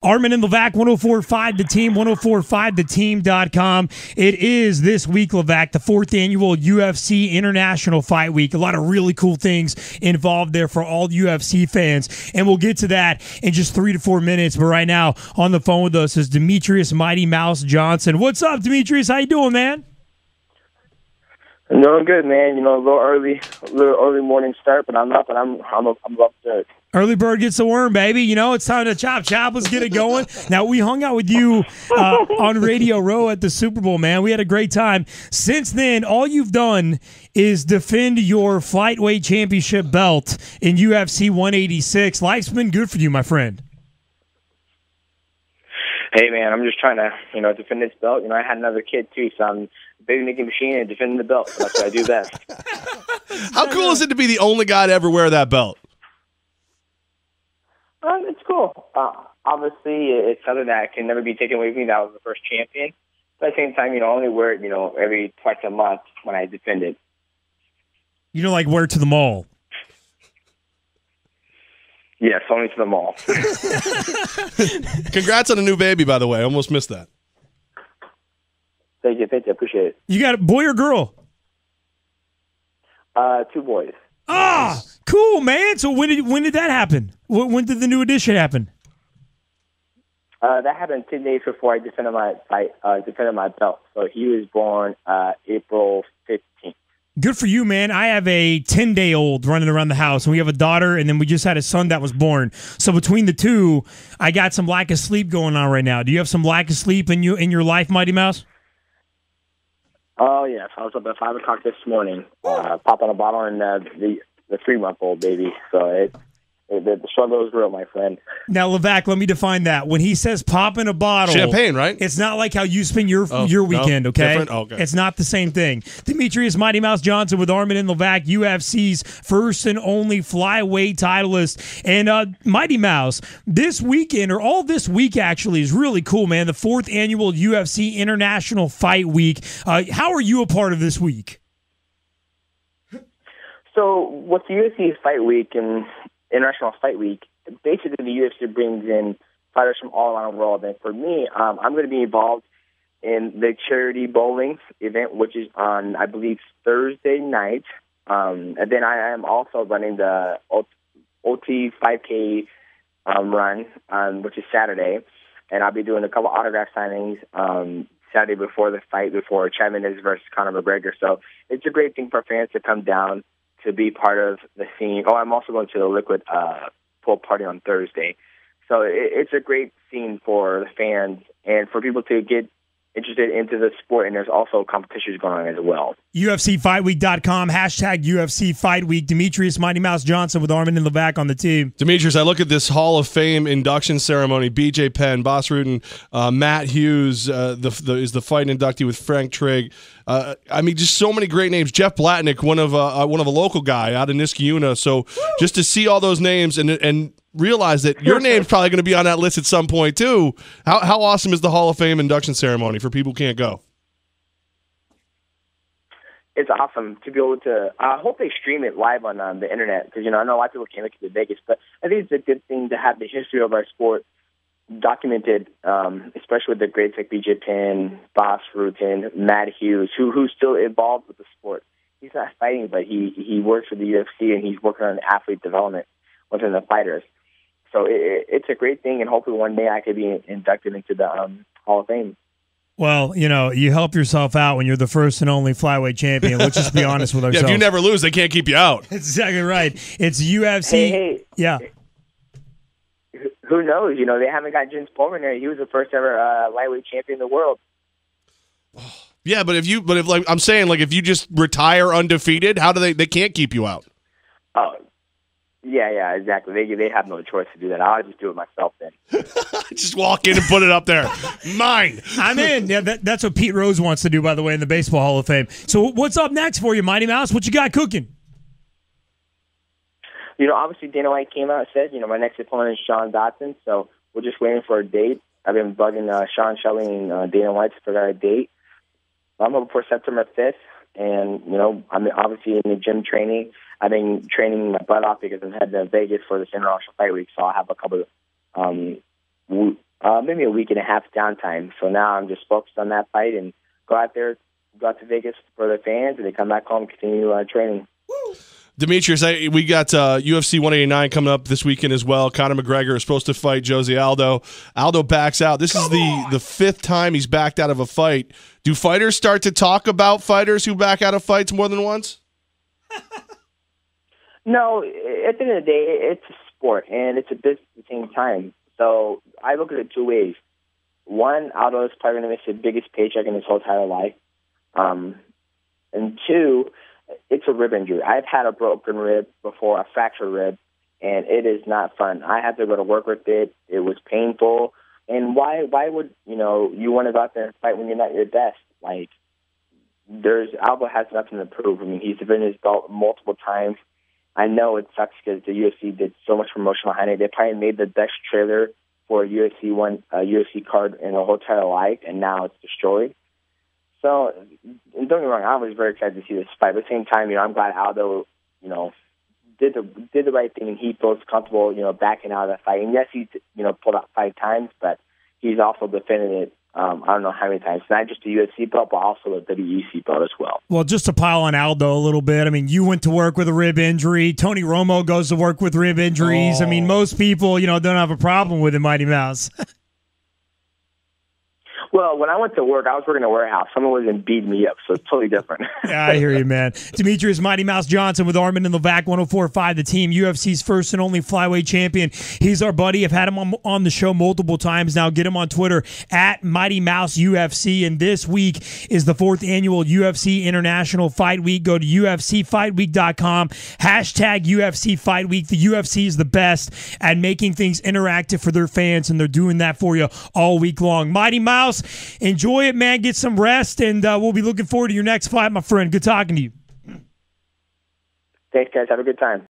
Armen and Levack, 104.5 The Team, 104.5theteam.com. It is this week, Levack, the 4th annual UFC International Fight Week. A lot of really cool things involved there for all UFC fans, and we'll get to that in just 3 to 4 minutes. But right now, on the phone with us is Demetrious Mighty Mouse Johnson. What's up, Demetrious? How you doing, man? I'm doing good, man. You know, a little early morning start, but I'm up and I'm up to it. Early bird gets the worm, baby. You know, it's time to chop. Let's get it going. Now, we hung out with you on Radio Row at the Super Bowl, man. We had a great time. Since then, all you've done is defend your flyweight championship belt in UFC 186. Life's been good for you, my friend. Hey, man, I'm just trying to, defend this belt. I had another kid, too, so I'm a baby making machine and defending the belt. So that's what I do best. How cool is it to be the only guy to ever wear that belt? It's cool. Obviously, it's something that can never be taken away from me. That was the first champion. But at the same time, I only wear it, every twice a month when I defend it. You don't like wear it to the mall? Yes, only to the mall. Congrats on a new baby, by the way. I almost missed that. Thank you. Appreciate it. You got a boy or girl? 2 boys. Ah, cool, man. So when did that happen? When did the new edition happen? That happened 10 days before I defended my belt. So he was born April 15th. Good for you, man. I have a 10-day-old running around the house, and we have a daughter, and then we just had a son that was born. So between the two, I got some lack of sleep going on right now. Do you have some lack of sleep in your life, Mighty Mouse? Oh, yes. I was up at 5 o'clock this morning, popping a bottle in the 3-month-old baby. So the struggle is real, my friend. Now, Levack, let me define that. When he says pop in a bottle, champagne, right? It's not like how you spend your weekend, no, okay? Different? Okay? It's not the same thing. Demetrious Mighty Mouse Johnson with Armen and Levack, UFC's first and only flyweight titleist. And Mighty Mouse, this weekend, or all this week actually, is really cool, man. The 4th annual UFC International Fight Week. How are you a part of this week? So with the UFC Fight Week and International Fight Week, basically the UFC brings in fighters from all around the world. And for me, I'm going to be involved in the charity bowling event, which is on, I believe, Thursday night. And then I am also running the OT 5K run, which is Saturday. And I'll be doing a couple autograph signings Saturday before the fight, before Chad Mendes versus Conor McGregor. So it's a great thing for fans to come down to be part of the scene. Oh, I'm also going to the Liquid pool party on Thursday. So it's a great scene for the fans and for people to get interested into the sport, and there's also competitions going on as well. UFCFightWeek.com, #UFC Fight Week. Demetrious Mighty Mouse Johnson with Armen and Levack on the team. Demetrious, I look at this Hall of Fame induction ceremony. BJ Penn, Boss Rutan, Matt Hughes is the fight inductee with Frank Trigg. I mean, just so many great names. Jeff Blatnick, one of a local guy out in Niskayuna. So just to see all those names and realize that your name's probably going to be on that list at some point too. How awesome is the Hall of Fame induction ceremony for people who can't go? It's awesome to be able to. I hope they stream it live on the internet because I know a lot of people can't make it to Vegas, but I think it's a good thing to have the history of our sport documented, especially with the greats like BJ Penn, Boss Rutan, Matt Hughes, who's still involved with the sport. He's not fighting, but he works for the UFC and he's working on athlete development within the fighters. So it's a great thing, and hopefully one day I could be inducted into the Hall of Fame. Well, you help yourself out when you're the first and only flyweight champion. Let's just be honest with ourselves. Yeah, if you never lose, they can't keep you out. That's exactly right. It's UFC. Hey. Yeah. Who knows? They haven't got Jens Pullman there. He was the first ever lightweight champion in the world. Yeah, but if you just retire undefeated, how do they can't keep you out? Oh, yeah, exactly. They have no choice to do that. I'll just do it myself then. Just walk in and put it up there. Mine. I'm in. Yeah, that's what Pete Rose wants to do, by the way, in the Baseball Hall of Fame. So what's up next for you, Mighty Mouse? What you got cooking? Obviously Dana White came out and said, my next opponent is Sean Dotson, so we're just waiting for a date. I've been bugging Sean Shelley and Dana White to figure out a date. I'm hoping for September 5th, and, I'm obviously in the gym training. I've been training my butt off because I'm heading to Vegas for this International Fight Week, so I'll have a couple of maybe a week and a half downtime. So now I'm just focused on that fight and go out to Vegas for the fans, and they come back home and continue training. Demetrious, we got UFC 189 coming up this weekend as well. Conor McGregor is supposed to fight Jose Aldo. Aldo backs out. This is the fifth time he's backed out of a fight. Do fighters start to talk about fighters who back out of fights more than once? No, at the end of the day, it's a sport, and it's a business at the same time. So I look at it two ways. One, Aldo is probably going to miss the biggest paycheck in his whole entire life. And two, it's a rib injury. I've had a broken rib before, a fractured rib, and it is not fun. I had to go to work with it. It was painful. And why would, you want to go out there and fight when you're not your best? Like, Aldo has nothing to prove. I mean, he's defended his belt multiple times. I know it sucks because the UFC did so much promotion behind it. They probably made the best trailer for a UFC card in the whole entire life, and now it's destroyed. So, and don't get me wrong, I was very excited to see this fight. But at the same time, I'm glad Aldo, did the right thing, and he feels comfortable, backing out of that fight. And yes, he, pulled out 5 times, but he's also defended it. I don't know how many times. Not just the UFC belt, but also the WEC belt as well. Well, just to pile on Aldo a little bit, I mean, you went to work with a rib injury. Tony Romo goes to work with rib injuries. Oh. I mean, most people, don't have a problem with it, Mighty Mouse. Well, when I went to work, I was working in a warehouse. Someone was in beating me up, so it's totally different. Yeah, I hear you, man. Demetrious Mighty Mouse Johnson with Armen and Levack, 104.5 The Team, UFC's first and only flyweight champion. He's our buddy. I've had him on the show multiple times now. Get him on Twitter at Mighty Mouse UFC. And this week is the 4th annual UFC International Fight Week. Go to UFCFightWeek.com, hashtag UFC Fight Week. The UFC is the best at making things interactive for their fans, and they're doing that for you all week long. Mighty Mouse, enjoy it, man. Get some rest, and we'll be looking forward to your next fight, my friend. Good talking to you. Thanks, guys. Have a good time.